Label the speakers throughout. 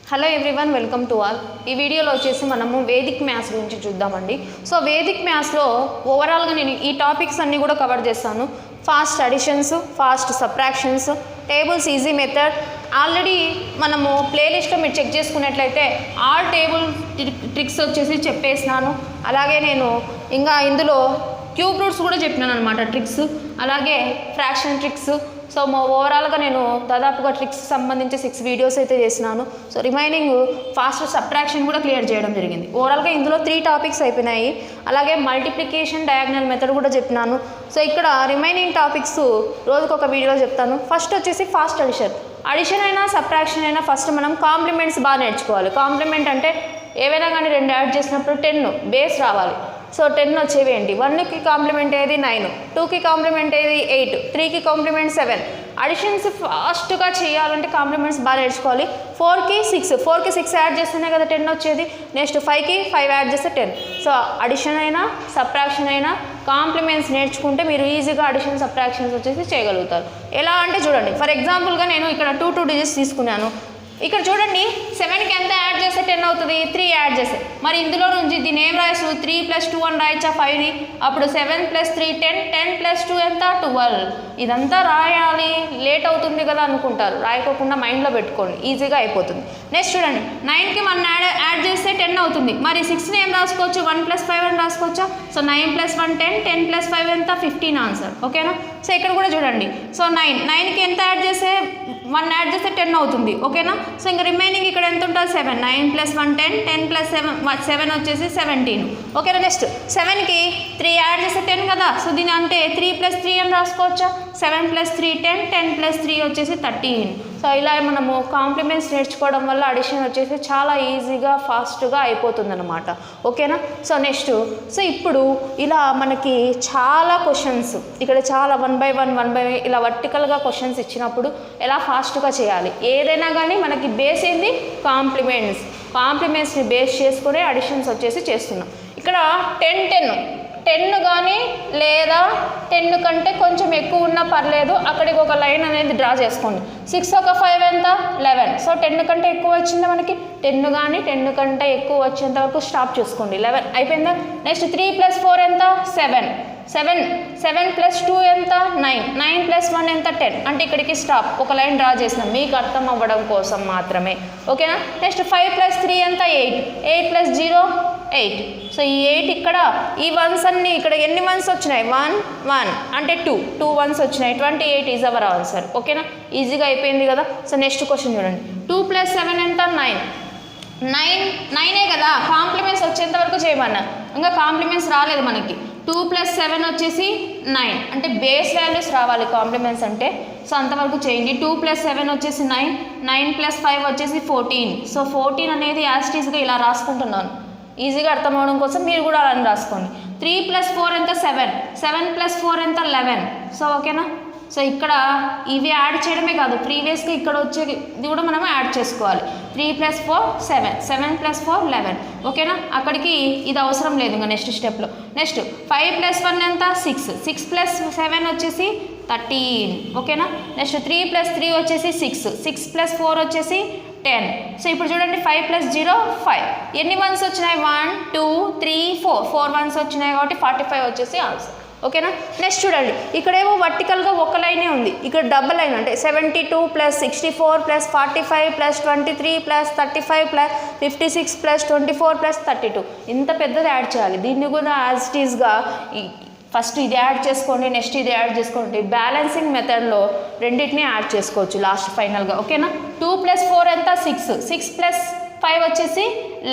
Speaker 1: Hello everyone, welcome to all. ఈ వీడియోలో వచ్చేసి మనము వేదిక్ మ్యాథ్స్ గురించి చూద్దామండి. సో వేదిక్ మ్యాథ్స్లో ఓవరాల్గా నేను ఈ టాపిక్స్ అన్నీ కూడా కవర్ చేస్తాను. Fast additions, fast subtractions, tables easy method. Already మనము ప్లేలిస్ట్లో మీరు చెక్ చేసుకున్నట్లయితే ఆల్ టేబుల్ ట్రిక్స్ వచ్చేసి చెప్పేసినాను. అలాగే నేను ఇంకా ఇందులో క్యూబ్ రూట్స్ కూడా చెప్పినాను అనమాట, ట్రిక్స్. అలాగే ఫ్రాక్షన్ ట్రిక్స్. సో ఓవరాల్గా నేను దాదాపుగా ట్రిక్స్ సంబంధించి 6 వీడియోస్ అయితే చేసినాను. సో రిమైనింగ్ ఫాస్ట్ సబ్ట్రాక్షన్ కూడా క్లియర్ చేయడం జరిగింది. ఓవరాల్గా ఇందులో 3 టాపిక్స్ అయిపోయినాయి. అలాగే మల్టిప్లికేషన్, డయాగ్నల్ మెథడ్ కూడా చెప్పినాను. సో ఇక్కడ రిమైనింగ్ టాపిక్స్ రోజుకొక వీడియోలో చెప్తాను. ఫస్ట్ వచ్చేసి ఫాస్ట్ అడిషన్. అడిషన్ అయినా సబ్ట్రాక్షన్ అయినా ఫస్ట్ మనం కాంప్లిమెంట్స్ బాగా నేర్చుకోవాలి. కాంప్లిమెంట్ అంటే ఏవైనా కానీ 2 యాడ్ చేసినప్పుడు 10 బేస్ రావాలి. సో 10 వచ్చేవి ఏంటి? 1కి కాంప్లిమెంట్ ఏది 9, 2కి కాంప్లిమెంట్ ఏది 8, 3కి కాంప్లిమెంట్ 7. అడిషన్స్ ఫాస్ట్గా చేయాలంటే కాంప్లిమెంట్స్ బాగా నేర్చుకోవాలి. 4కి 6 యాడ్ చేస్తేనే కదా 10 వచ్చేది. నెక్స్ట్ 5కి 5 యాడ్ చేస్తే 10. సో అడిషన్ అయినా సబ్ట్రాక్షన్ అయినా కాంప్లిమెంట్స్ నేర్చుకుంటే మీరు ఈజీగా అడిషన్ సబ్ట్రాక్షన్స్ వచ్చేసి చేయగలుగుతారు. ఎలా అంటే చూడండి, ఫర్ ఎగ్జాంపుల్గా నేను ఇక్కడ 2 డిజిట్స్ తీసుకున్నాను. ఇక్కడ చూడండి, 7కి ఎంత యాడ్ చేస్తే 10 అవుతుంది? 3 యాడ్ చేస్తే. మరి ఇందులో నుంచి దీన్ని ఏం రాయచ్చు? 3 + 2 అని రాయచ్చా 5ని? అప్పుడు 7 + 3 10, 10 + 2 ఎంత? 12. ఇదంతా రాయాలి, లేట్ అవుతుంది కదా అనుకుంటారు. రాయకోకుండా మైండ్లో పెట్టుకోండి, ఈజీగా అయిపోతుంది. నెక్స్ట్ చూడండి, 9కి 1 యాడ్ చేస్తే 10 అవుతుంది. మరి 6ని ఏం రాసుకోవచ్చు? 1 + 5 అని రాసుకోవచ్చా? సో 9 + 1 10, 10 + 5 ఎంత? 15 ఆన్సర్. ఓకేనా? సో ఇక్కడ కూడా చూడండి, సో 9కి ఎంత యాడ్ చేస్తే 1 యాడ్ చేస్తే 10 అవుతుంది. ఓకేనా? సో ఇంకా రిమైనింగ్ ఇక్కడ ఎంత ఉంటుంది? 7. 9 + 1 10, 10 + 7 వచ్చేసి 17. ఓకేనా? నెక్స్ట్ 7కి 3 యాడ్ చేస్తే 10 కదా. సో దీని అంటే 3 + 3 అని రాసుకోవచ్చా? 7 + 3 10, 10 + 3 వచ్చేసి 13. సో ఇలా మనము కాంప్లిమెంట్స్ నేర్చుకోవడం వల్ల అడిషన్ వచ్చేసి చాలా ఈజీగా ఫాస్ట్గా అయిపోతుందన్నమాట. ఓకేనా? సో నెక్స్ట్, సో ఇప్పుడు ఇలా మనకి చాలా క్వశ్చన్స్ ఇక్కడ చాలా 1 by 1 ఇలా వర్టికల్గా క్వశ్చన్స్ ఇచ్చినప్పుడు ఎలా ఫాస్ట్గా చేయాలి? ఏదైనా కానీ మనకి బేస్ ఏంది? కాంప్లిమెంట్స్ని బేస్ చేసుకునే అడిషన్స్ వచ్చేసి చేస్తున్నాం. ఇక్కడ 10 కానీ లేదా 10 కంటే కొంచెం ఎక్కువ ఉన్నా పర్లేదు, అక్కడికి ఒక లైన్ అనేది డ్రా చేసుకోండి. 6 ఒక 5 ఎంత? 11. సో 10 కంటే ఎక్కువ వచ్చిందా మనకి? 10 కానీ 10 కంటే ఎక్కువ వచ్చేంత వరకు స్టాప్ చేసుకోండి. 11 అయిపోయిందా? నెక్స్ట్ 3 + 4 ఎంత? 7. 7 + 2 ఎంత? 9. 9 + 1 ఎంత? 10. అంటే ఇక్కడికి స్టాప్, ఒక లైన్ డ్రా చేసినాం మీకు అర్థం అవ్వడం కోసం మాత్రమే. ఓకేనా? నెక్స్ట్ 5 + 3 ఎంత? 8. 8 + 0 8. సో ఈ 8 ఇక్కడ ఈ వన్స్ అన్నీ ఇక్కడ ఎన్ని వన్స్ వచ్చినాయి? 1 అంటే 2 వన్స్ వచ్చినాయి. 28 ఈజ్ అవర్ ఆన్సర్. ఓకేనా? ఈజీగా అయిపోయింది కదా. సో నెక్స్ట్ క్వశ్చన్ చూడండి, 2 + 7 ఎంత? 9 కదా. కాంప్లిమెంట్స్ వచ్చేంత వరకు చేయమన్నా, ఇంకా కాంప్లిమెంట్స్ రాలేదు మనకి. 2 + 7 వచ్చేసి 9, అంటే బేస్ వాల్యూస్ రావాలి కాంప్లిమెంట్స్ అంటే. సో అంతవరకు చేయండి. 2 + 7 వచ్చేసి 9, 9 + 5 వచ్చేసి 14. సో 14 అనేది యాస్టీస్గా ఇలా రాసుకుంటున్నాను, ఈజీగా అర్థం అవడం కోసం మీరు కూడా అలా రాసుకోండి. 3 + 4 ఎంత? 7. 7 + 4 ఎంత? 11. సో ఓకేనా? సో ఇక్కడ ఇవి యాడ్ చేయడమే కాదు, ప్రీవియస్గా ఇక్కడ వచ్చేది కూడా మనం యాడ్ చేసుకోవాలి. 3 + 4 7, 7 + 4 11. ఓకేనా? అక్కడికి ఇది అవసరం లేదు ఇంకా నెక్స్ట్ స్టెప్లో. నెక్స్ట్ 5 + 1 ఎంత? 6. 6 + 7 వచ్చేసి 13. ఓకేనా? నెక్స్ట్ 3 + 3 వచ్చేసి 6. 6 + 4 వచ్చేసి 10. సో ఇప్పుడు చూడండి, 5 + 0 5. ఎన్ని వన్స్ వచ్చినాయి? 1 2 3 4 వన్స్ వచ్చినాయి కాబట్టి 45 వచ్చేసి ఆన్సర్. ఓకేనా? నెక్స్ట్ చూడండి, ఇక్కడేమో వర్టికల్గా ఒక లైనే ఉంది, ఇక్కడ డబల్ లైన్ అంటే 72 + 64 + 45 + 23 + 35 + 56 + 24 + 32. ఇంత పెద్దది యాడ్ చేయాలి. దీన్ని కూడా యాజ్ ఇట్ ఈస్గా ఫస్ట్ ఇది యాడ్ చేసుకోండి, నెక్స్ట్ ఇది యాడ్ చేసుకోండి. బ్యాలెన్సింగ్ మెథడ్లో రెండింటినీ యాడ్ చేసుకోవచ్చు లాస్ట్ ఫైనల్గా. ఓకేనా? 2 + 4 ఎంత? 6. 6 + 5 వచ్చేసి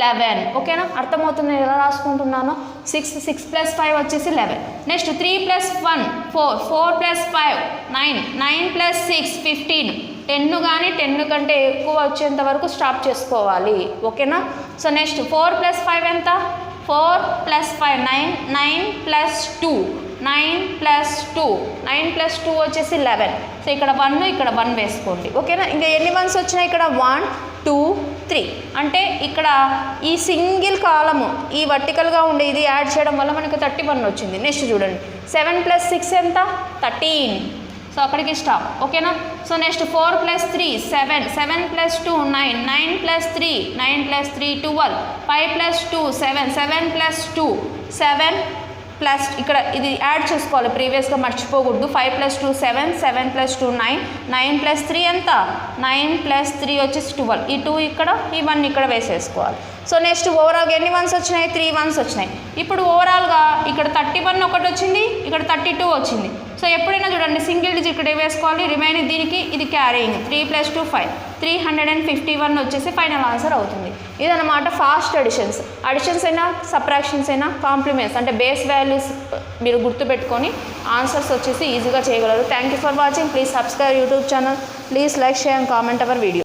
Speaker 1: 11. ఓకేనా? అర్థమవుతుంది ఎలా రాసుకుంటున్నాను? 6 + 5 వచ్చేసి 11. నెక్స్ట్ 3 + 1 4, 4 + 5 9, 9 + 6 15. 10 కానీ 10 కంటే ఎక్కువ వచ్చేంత వరకు స్టాప్ చేసుకోవాలి. ఓకేనా? సో నెక్స్ట్ 4 + 5 ఎంత? 4 + 5 9, 9 + 2 9 + 2 9 + 2 వచ్చేసి 11. సో ఇక్కడ 1 ఇక్కడ 1 వేసుకోండి. ఓకేనా? ఇంకా ఎన్ని వన్స్ వచ్చినాయి? ఇక్కడ 1 2 3. అంటే ఇక్కడ ఈ సింగిల్ కాలము ఈ వర్టికల్గా ఉండే ఇది యాడ్ చేయడం వల్ల మనకు 31 వచ్చింది. నెక్స్ట్ చూడండి, 7 + 6 ఎంత? 13. సో అక్కడికి స్టాప్, ఓకేనా. సో నెక్స్ట్ 4 + 3 7, 7 + 2 9, 9 + 3 9 + 3 12, 5 + 2 7, 7 + 2 7 ప్లస్ ఇక్కడ ఇది యాడ్ చేసుకోవాలి, ప్రీవియస్గా మర్చిపోకూడదు. 5 + 2 7, 7 + 2 9, 9 + 3 ఎంత 9 + 3 వచ్చేసి 12, ఈ 2 ఇక్కడ ఈ 1 ఇక్కడ వేసేసుకోవాలి. సో నెక్స్ట్ ఓవరాల్గా ఎన్ని 1s వచ్చినాయి, 3 1s వచ్చినాయి. ఇప్పుడు ఓవరాల్గా ఇక్కడ 31 ఒకటి వచ్చింది, ఇక్కడ 32 వచ్చింది. సో ఎప్పుడైనా చూడండి సింగిల్ డిజిట్ ఇక్కడ వేసుకోవాలి, రిమైనింగ్ దీనికి ఇది క్యారీయింగ్ 3 + 2 5, 351 వచ్చేసి ఫైనల్ ఆన్సర్ అవుతుంది. ఇదన్నమాట ఫాస్ట్ అడిషన్స్. అడిషన్స్ అయినా సబ్ట్రాక్షన్స్ అయినా కాంప్లిమెంట్స్ అంటే బేస్ వాల్యూస్ మీరు గుర్తుపెట్టుకొని ఆన్సర్స్ వచ్చేసి ఈజీగా చేయగలరు. Thank you for watching. Please subscribe YouTube channel. Please like, share and comment hour video.